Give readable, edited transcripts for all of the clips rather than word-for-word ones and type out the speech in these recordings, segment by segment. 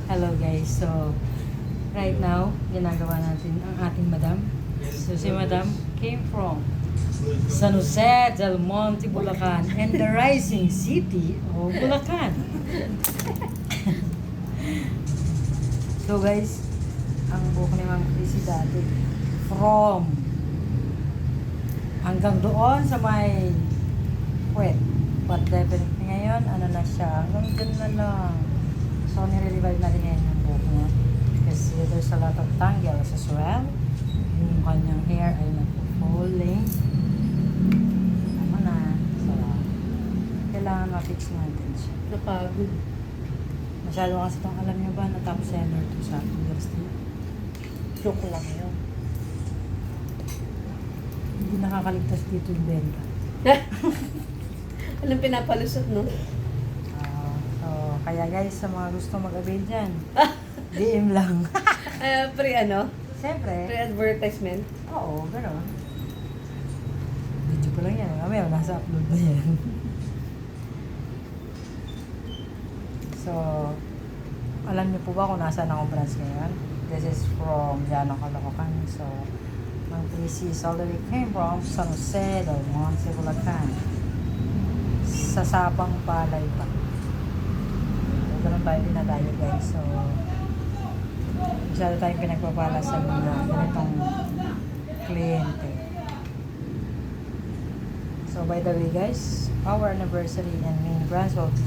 Hello guys, so right now, ginagawa natin ang ating madam. So si madam came from San Jose del Monte, Bulacan and the rising city of Bulacan. So guys, ang buhok ni Ma'am Chrissy dati from hanggang doon sa may puwet. But definitely ngayon, ano na siya, hanggang dyan na lang. So, nire-revive natin ngayon yung buhok niya. Kasi there's a lot of tangles as well. Yung kanyang hair ay nag-full length. Ano na. So, kailangan ma-fix natin siya. Napagod. Masyado kasi itong alam niyo ba na top seller to sa industry. Joke lang yun. Hindi nakakaligtas dito yung benta. Anong pinapalusot, no? So, kaya guys, sa mga gusto mag-avail dyan, DM lang. Pre-ano? Siyempre. Pre-advertisement? Oo, gano'n. Video ko lang yan. Mamaya, nasa upload na yan. So, alam niyo po ba kung nasaan akong branch ngayon? This is from Llano, Caloocan. So, Mang Thesis all the way came from San Jose del Monte, Bulacan. Sa Sapang Palay pa. So, ganun tayo dinadayo guys. So, masyado tayong pinagpapala sa mga ganitong kliyente. So, by the way guys, our anniversary and main branch will be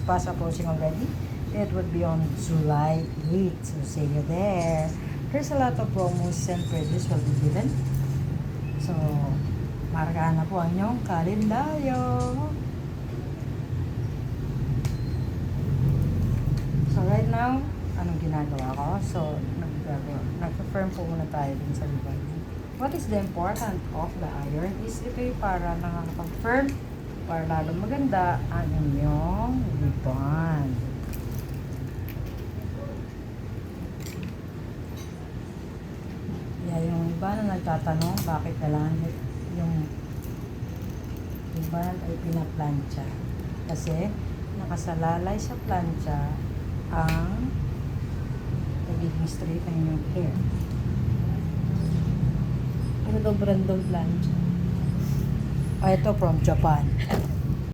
fast approaching already. It would be on July 8. So, see you there. There's a lot of promos and privileges will be given. So, markahan na po ang inyong kalendaryo. So, right now, anong ginagawa ko? So, nag-confirm po muna tayo din sa ribbon. What is the important of the iron is ito yung para nakaka-confirm para lalong maganda ang inyong ribbon. Yeah, yung iba na nagtatanong bakit kailangan yung ribbon ay pinaplansya. Kasi nakasalalay sa plansya ang nagiging straight ng inyong hair. Ano daw brandong plancha? Ito from Japan.